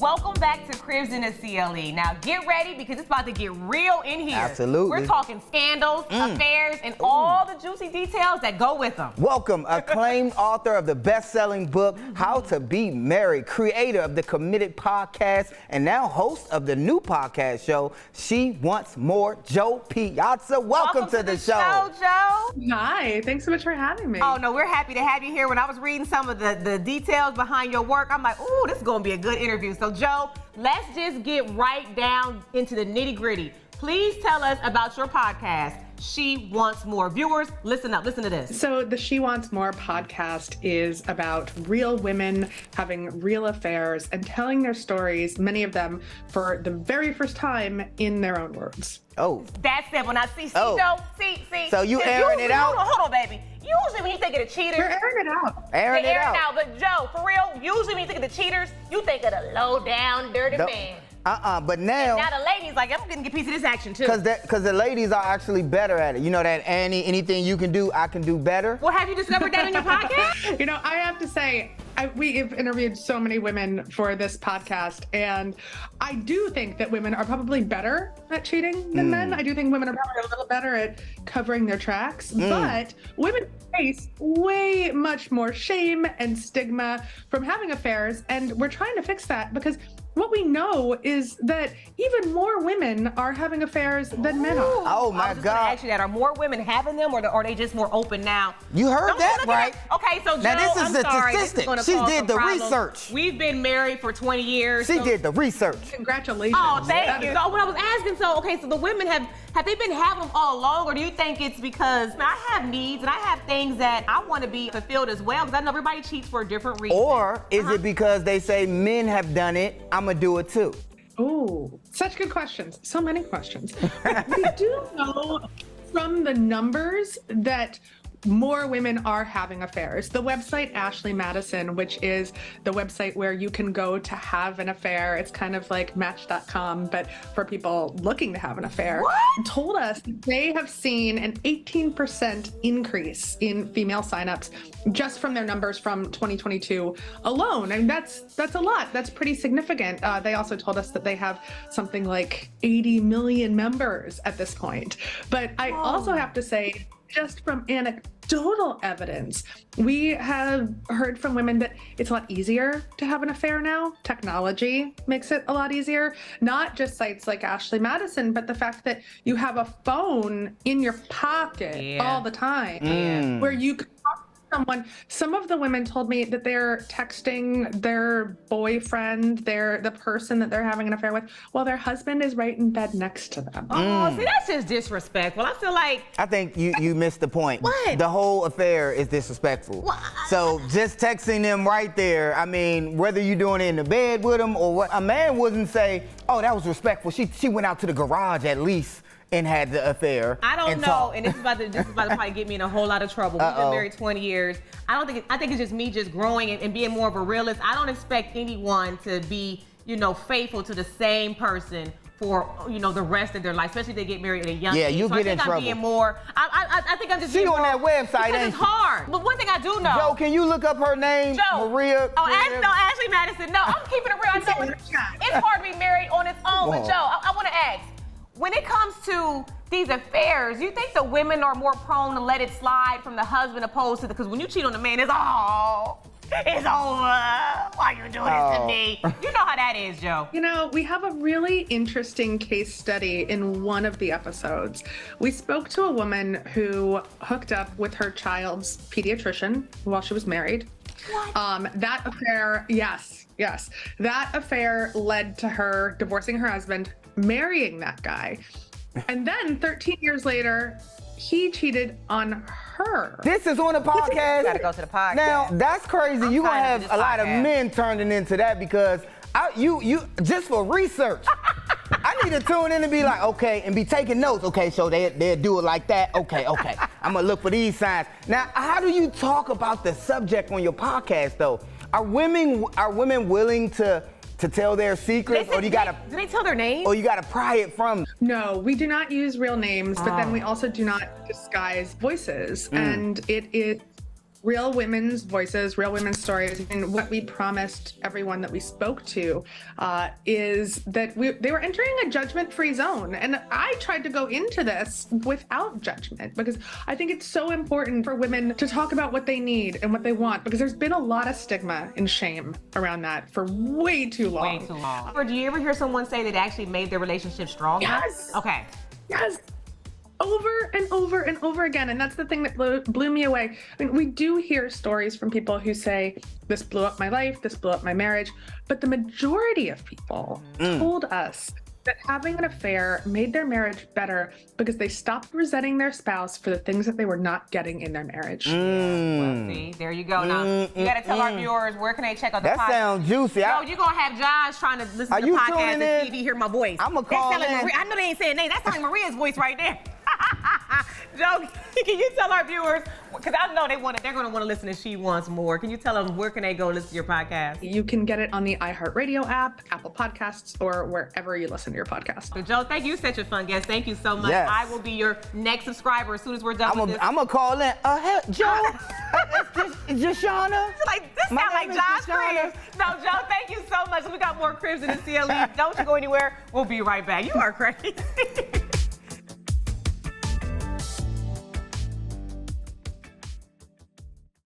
Welcome back to Cribs in the CLE. Now get ready because it's about to get real in here. Absolutely. We're talking scandals, affairs, and all the juicy details that go with them. Welcome, acclaimed author of the best-selling book, How to Be Married, creator of the Committed podcast, and now host of the new podcast show, She Wants More, Jo Piazza. Welcome to the show, Jo. Hi, thanks so much for having me. Oh, no, we're happy to have you here. When I was reading some of the details behind your work, I'm like, ooh, this is going to be a good interview. So, Jo, let's just get right down into the nitty-gritty. Please tell us about your podcast, She Wants More. Viewers, listen up, listen to this. So the She Wants More podcast is about real women having real affairs and telling their stories, many of them for the very first time in their own words. Oh. That's simple. Now, see, Oh. Jo, see. So you airing it out? Hold on, baby. Usually when you think of the cheaters, We're airing it out. Airing they it air out. it out. But Jo, for real, usually when you think of the cheaters, you think of the low down, dirty man. But now the ladies, like, I'm gonna get a piece of this action too. because the ladies are actually better at it. You know that anything you can do, I can do better. Well, have you discovered that in your podcast? You know, I have to say, we've interviewed so many women for this podcast, and I do think that women are probably better at cheating than men. I do think women are probably a little better at covering their tracks, but women face way much more shame and stigma from having affairs, and we're trying to fix that because what we know is that even more women are having affairs than men are. Oh I my was just gonna God! ask you that. Are more women having them, or are they just more open now? You heard Don't that look right? at that. Okay, so Jo, Now, this is I'm the sorry. This is statistic. gonna She cause did some the problems. research. We've been married for 20 years. She so- did the research. Congratulations. Oh, thank That you. is- So when I was asking, so the women have they been having them all along, or do you think it's because I have needs and I have things that I want to be fulfilled as well? Because I know everybody cheats for a different reason. Or is it because they say men have done it, I'ma do it too? Oh, such good questions. So many questions. We do know from the numbers that more women are having affairs. The website Ashley Madison, which is the website where you can go to have an affair, it's kind of like Match.com, but for people looking to have an affair, told us they have seen an 18% increase in female signups just from their numbers from 2022 alone. And that's a lot. That's pretty significant. They also told us that they have something like 80 million members at this point. But I also have to say, just from anecdotal evidence, we have heard from women that it's a lot easier to have an affair now. Technology makes it a lot easier. Not just sites like Ashley Madison, but the fact that you have a phone in your pocket all the time where you can talk to someone. Some of the women told me that they're texting their boyfriend, the person that they're having an affair with, while their husband is right in bed next to them. Oh, see, that's just disrespectful. I feel like I think you missed the point. What? The whole affair is disrespectful. So just texting them right there, I mean, whether you're doing it in the bed with them or what, a man wouldn't say, oh, that was respectful. She went out to the garage at least and had the affair. I don't and know, talked. and this is about to probably get me in a whole lot of trouble. We've been married 20 years. I think it's just me just growing and being more of a realist. I don't expect anyone to be, faithful to the same person for, the rest of their life, especially if they get married at a young age. you'll so get I in think I'm trouble. being more, I think I'm just She being on more, that website, because ain't it's she? hard. But one thing I do know. Joe, can you look up her name? Joe. Maria. Ashley Madison. No, I'm keeping it real. I know it's hard to be married on its own. But Whoa. Joe, I want to ask, when it comes to these affairs, you think the women are more prone to let it slide from the husband opposed to because when you cheat on the man, it's over. Why are you doing this to me? You know how that is, Joe. We have a really interesting case study in one of the episodes. We spoke to a woman who hooked up with her child's pediatrician while she was married. What? That affair, yes. That affair led to her divorcing her husband, marrying that guy. And then 13 years later, he cheated on her. This is on the podcast. Gotta go to the podcast. Now, that's crazy. You're going to signing have for a this lot of podcast. men turning into that because you just for research. I need to tune in and be like, okay, and be taking notes. Okay, so they'll do it like that. Okay. I'm going to look for these signs. Now, how do you talk about the subject on your podcast, though? Are women willing to tell their secrets, or you gotta? Do they tell their name? Or you gotta pry it from? No, we do not use real names, but then we also do not disguise voices. And it is real women's voices, real women's stories, and what we promised everyone that we spoke to is that they were entering a judgment-free zone. And I tried to go into this without judgment because I think it's so important for women to talk about what they need and what they want, because there's been a lot of stigma and shame around that for way too long. Way too long. Or do you ever hear someone say that it actually made their relationship stronger? Yes. Okay. Yes. Over and over and over again. And that's the thing that blew me away. I mean, we do hear stories from people who say, this blew up my life, this blew up my marriage. But the majority of people told us that having an affair made their marriage better because they stopped resenting their spouse for the things that they were not getting in their marriage. Well, see, there you go. Now, you got to tell our viewers, where can they check out the podcast? That sounds juicy. Yo, you're going to have Josh trying to listen to the you podcast tuning and in? see if he hear my voice. I'ma call That sound like in. Maria. I know they ain't saying names. That sounds like Maria's voice right there. Joe, can you tell our viewers, because I know they're going to want to listen to She Wants More. Can you tell them where can they go listen to your podcast? You can get it on the iHeartRadio app, Apple Podcasts, or wherever you listen to your podcast. So Joe, thank you. Such a fun guest. Thank you so much. Yes. I will be your next subscriber as soon as we're done with this. I'm going to call in. Hey, Joe, it's just Shauna. Like, this My sound like name is Josh Deshauna. Cribs. No, Joe, thank you so much. We got more Cribs in the CLE. Don't you go anywhere. We'll be right back. You are crazy.